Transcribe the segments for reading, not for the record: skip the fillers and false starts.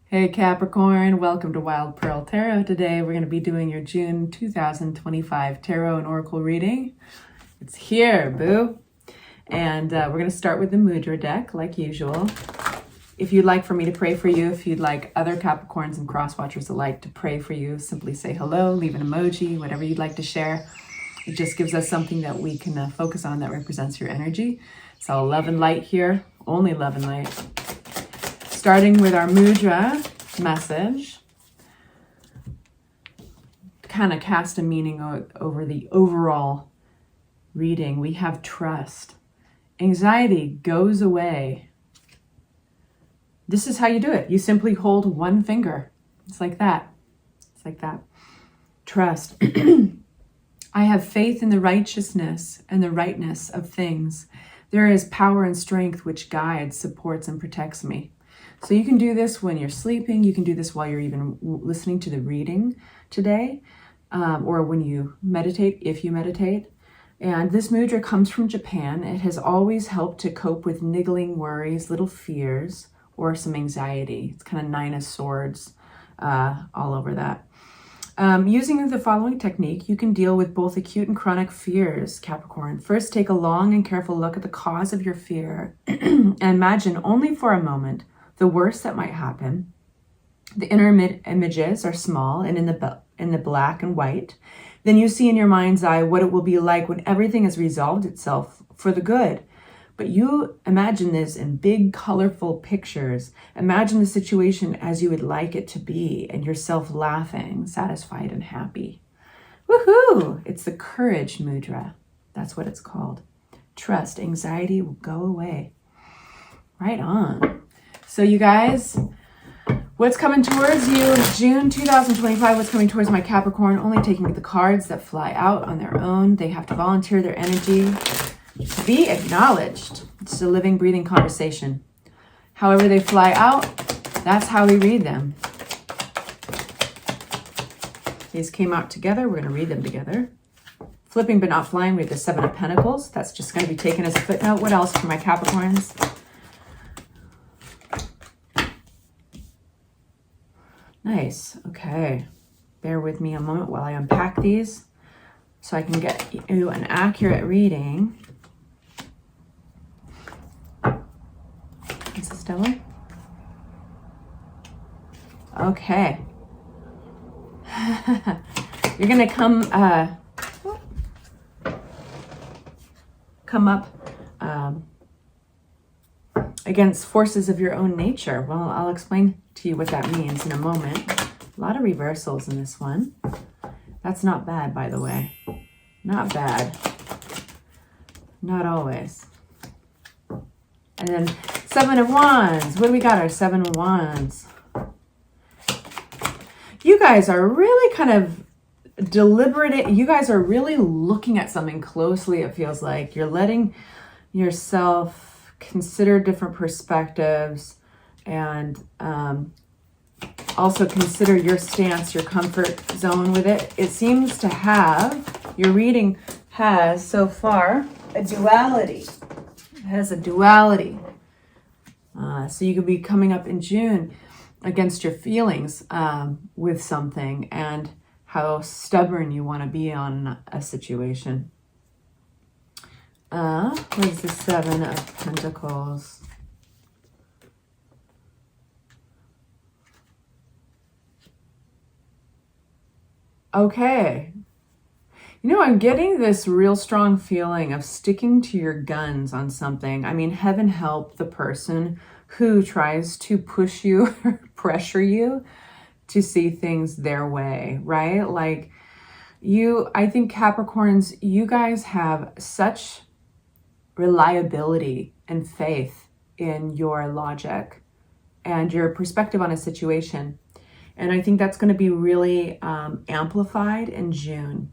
Hey Capricorn, welcome to Wild Pearl Tarot. Today we're going to be doing your June 2025 Tarot and Oracle reading. It's here, boo! And we're going to start with the Mudra deck, like usual. If you'd like for me to pray for you, if you'd like other Capricorns and cross-watchers alike to pray for you, simply say hello, leave an emoji, whatever you'd like to share. It just gives us something that we can focus on that represents your energy. So love and light here, only love and light. Starting with our Mudra message, to kind of cast a meaning over the overall reading, we have trust. Anxiety goes away. This is how you do it. You simply hold one finger. It's like that. It's like that. Trust. I have faith in the righteousness and the rightness of things. There is power and strength which guides, supports, and protects me. So you can do this when you're sleeping. You can do this while you're even listening to the reading today, or when you meditate, if you meditate. And this mudra comes from Japan. It has always helped to cope with niggling worries, little fears, or some anxiety. It's kind of Nine of Swords all over that. Using the following technique, you can deal with both acute and chronic fears, Capricorn. First, take a long and careful look at the cause of your fear and imagine only for a moment the worst that might happen. The inner images are small and in the black and white. Then you see in your mind's eye what it will be like when everything has resolved itself for the good. But you imagine this in big, colorful pictures. Imagine the situation as you would like it to be, and yourself laughing, satisfied, and happy. Woohoo! It's the Courage Mudra. That's what it's called. Trust. Anxiety will go away. Right on. So you guys, what's coming towards you? June 2025, what's coming towards my Capricorn? Only taking the cards that fly out on their own. They have to volunteer their energy to be acknowledged. It's a living, breathing conversation. However they fly out, that's how we read them. These came out together. We're going to read them together. Flipping but not flying, we have the Seven of Pentacles. That's just going to be taken as a footnote. What else for my Capricorns? Nice. Okay. Bear with me a moment while I unpack these so I can get you an accurate reading. Is this Stella? Okay. You're going to come up against forces of your own nature. Well, I'll explain to you what that means in a moment. A lot of reversals in this one. That's not bad, by the way. Not bad. Not always. And then Seven of Wands. What do we got? Our Seven of Wands. You guys are really kind of deliberate. You guys are really looking at something closely, it feels like. You're letting yourself consider different perspectives and also consider your stance, your comfort zone with it. It seems to have, your reading has so far a duality. It has a duality. So you could be coming up in June against your feelings with something and how stubborn you want to be on a situation. What is the Seven of Pentacles? Okay. You know, I'm getting this real strong feeling of sticking to your guns on something. I mean, heaven help the person who tries to push you, pressure you to see things their way, right? Like I think Capricorns, you guys have such reliability and faith in your logic and your perspective on a situation. And I think that's going to be really amplified in June.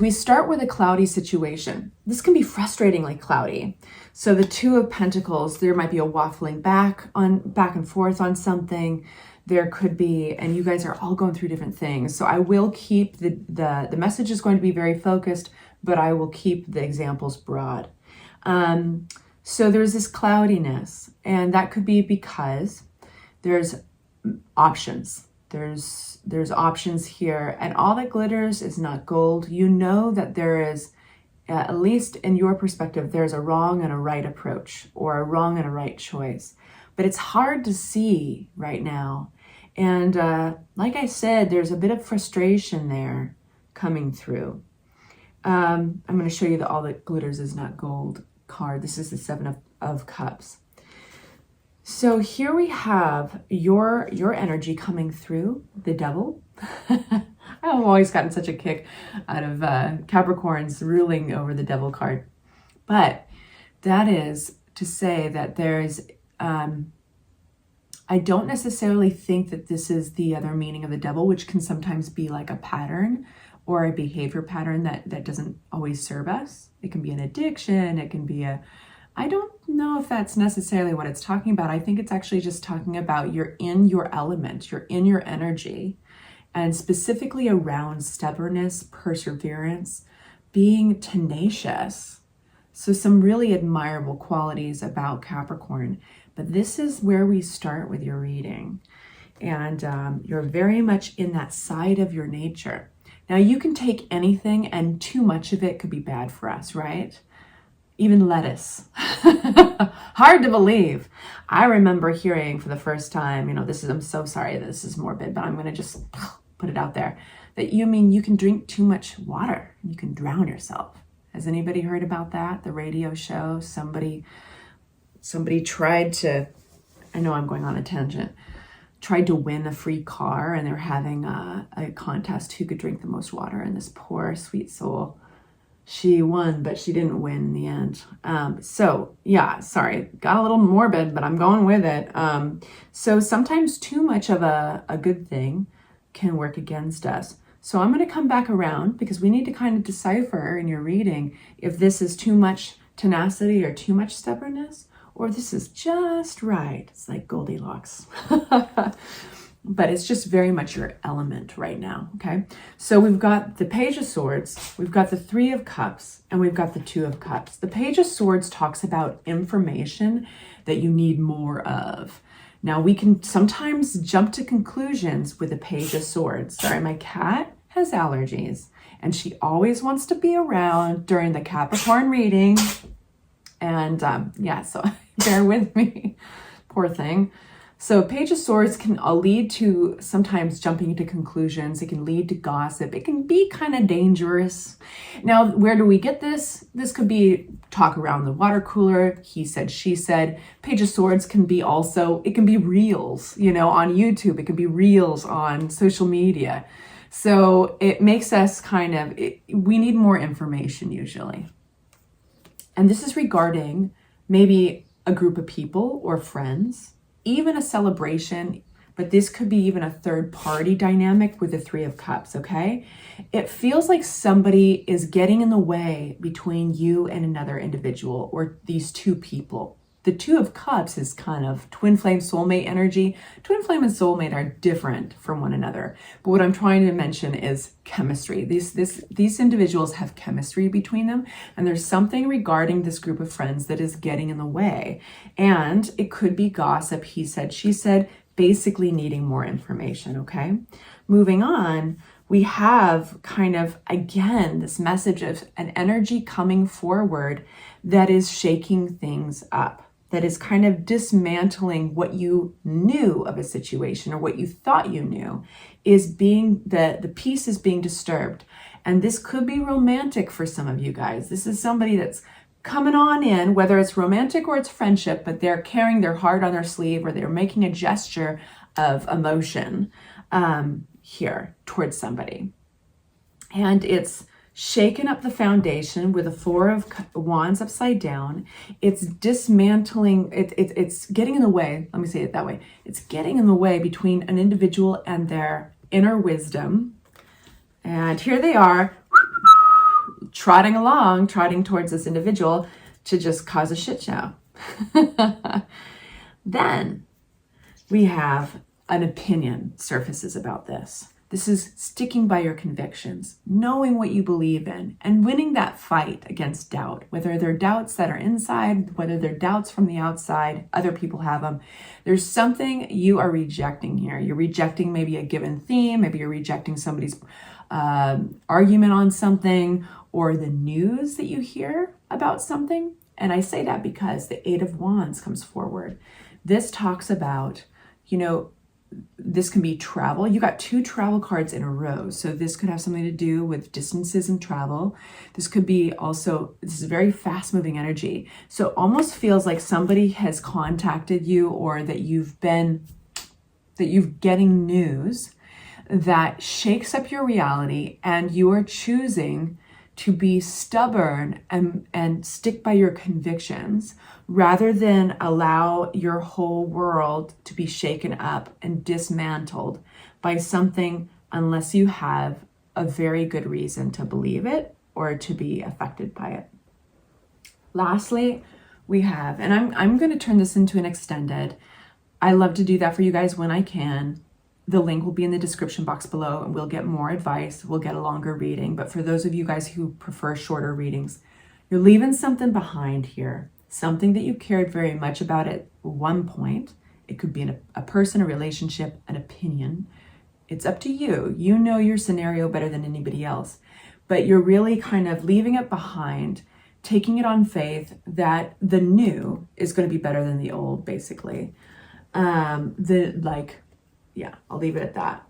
We start with a cloudy situation. This can be frustratingly cloudy. So the Two of Pentacles, there might be a waffling back and forth on something. There could be, and you guys are all going through different things. So I will keep the message is going to be very focused, but I will keep the examples broad. So there's this cloudiness, and that could be because there's options. There's options here, and all that glitters is not gold. You know that there is, at least in your perspective, there's a wrong and a right approach, or a wrong and a right choice. But it's hard to see right now. And like I said, there's a bit of frustration there coming through. I'm going to show you the all that glitters is not gold card. This is the Seven of Cups. So here we have your energy coming through, the Devil. I've always gotten such a kick out of Capricorns ruling over the Devil card. But that is to say that there's, I don't necessarily think that this is the other meaning of the Devil, which can sometimes be like a pattern or a behavior pattern that doesn't always serve us. It can be an addiction, it can be I don't know if that's necessarily what it's talking about. I think it's actually just talking about you're in your element, you're in your energy, and specifically around stubbornness, perseverance, being tenacious. So some really admirable qualities about Capricorn. But this is where we start with your reading. And you're very much in that side of your nature. Now you can take anything, and too much of it could be bad for us, right? Even lettuce. Hard to believe. I remember hearing for the first time, I'm so sorry that this is morbid, but I'm going to just put it out there, that you can drink too much water. You can drown yourself. Has anybody heard about that? The radio show, somebody tried to, I know I'm going on a tangent, tried to win a free car, and they're having a contest who could drink the most water, and this poor sweet soul, she won, but she didn't win in the end. So yeah, sorry, got a little morbid, but I'm going with it. So sometimes too much of a good thing can work against us. So I'm going to come back around, because we need to kind of decipher in your reading if this is too much tenacity or too much stubbornness, or this is just right. It's like Goldilocks. But it's just very much your element right now, okay? So we've got the Page of Swords, we've got the Three of Cups, and we've got the Two of Cups. The Page of Swords talks about information that you need more of. Now, we can sometimes jump to conclusions with the Page of Swords. Sorry, my cat has allergies, and she always wants to be around during the Capricorn reading. And yeah, so bear with me, poor thing. So Page of Swords can lead to sometimes jumping to conclusions. It can lead to gossip. It can be kind of dangerous. Now, where do we get this? This could be talk around the water cooler. He said, she said. Page of Swords can be also, it can be reels, on YouTube. It can be reels on social media. So it makes us we need more information usually. And this is regarding maybe a group of people or friends, even a celebration, but this could be even a third party dynamic with the Three of Cups, okay? It feels like somebody is getting in the way between you and another individual, or these two people. The Two of Cups is kind of twin flame soulmate energy. Twin flame and soulmate are different from one another. But what I'm trying to mention is chemistry. These individuals have chemistry between them, and there's something regarding this group of friends that is getting in the way. And it could be gossip, he said, she said, basically needing more information, okay? Moving on, we have kind of, again, this message of an energy coming forward that is shaking things up, that is kind of dismantling what you knew of a situation, or what you thought you knew, is being, the peace is being disturbed. And this could be romantic for some of you guys. This is somebody that's coming on in, whether it's romantic or it's friendship, but they're carrying their heart on their sleeve, or they're making a gesture of emotion here towards somebody. And it's shaken up the foundation with a Four of Wands upside down. It's dismantling, it's getting in the way, let me say it that way. It's getting in the way between an individual and their inner wisdom. And here they are, trotting towards this individual to just cause a shit show. Then we have an opinion surfaces about this. This is sticking by your convictions, knowing what you believe in, and winning that fight against doubt, whether they're doubts that are inside, whether they're doubts from the outside, other people have them. There's something you are rejecting here. You're rejecting maybe a given theme, maybe you're rejecting somebody's argument on something, or the news that you hear about something. And I say that because the Eight of Wands comes forward. This talks about, this can be travel. You got 2 travel cards in a row. So this could have something to do with distances and travel. This could be also, this is very fast moving energy. So it almost feels like somebody has contacted you, or that you're getting news that shakes up your reality, and you are choosing to be stubborn and stick by your convictions rather than allow your whole world to be shaken up and dismantled by something, unless you have a very good reason to believe it or to be affected by it. Lastly, we have, and I'm going to turn this into an extended. I love to do that for you guys when I can. The link will be in the description box below, and we'll get more advice. We'll get a longer reading. But for those of you guys who prefer shorter readings, you're leaving something behind here, something that you cared very much about at one point. It could be a person, a relationship, an opinion. It's up to you. You know your scenario better than anybody else. But you're really kind of leaving it behind, taking it on faith that the new is going to be better than the old, basically. Yeah, I'll leave it at that.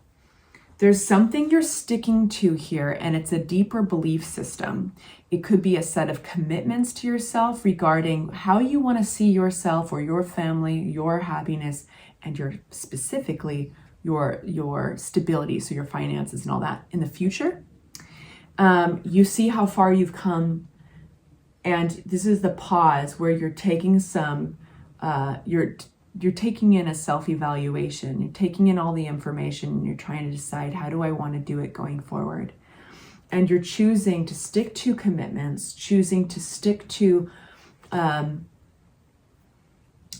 There's something you're sticking to here, and it's a deeper belief system. It could be a set of commitments to yourself regarding how you want to see yourself or your family, your happiness, and specifically your stability, so your finances and all that in the future. You see how far you've come, and this is the pause where you're taking you're taking in a self-evaluation. You're taking in all the information, and you're trying to decide, how do I want to do it going forward? And you're choosing to stick to commitments, choosing to stick to a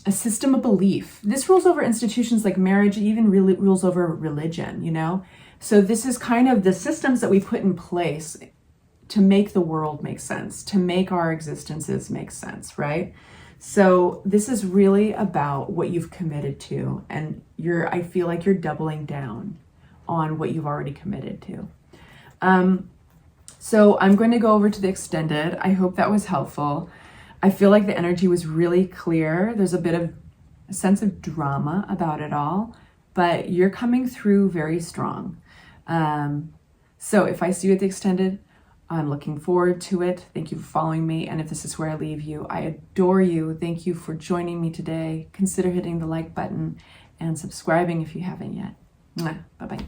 system of belief. This rules over institutions like marriage. It even really rules over religion, So this is kind of the systems that we put in place to make the world make sense, to make our existences make sense, right? So this is really about what you've committed to, and I feel like you're doubling down on what you've already committed to. So I'm going to go over to the extended. I hope that was helpful. I feel like the energy was really clear. There's a bit of a sense of drama about it all, but you're coming through very strong. So if I see you at the extended, I'm looking forward to it. Thank you for following me. And if this is where I leave you, I adore you. Thank you for joining me today. Consider hitting the like button and subscribing if you haven't yet. Bye-bye.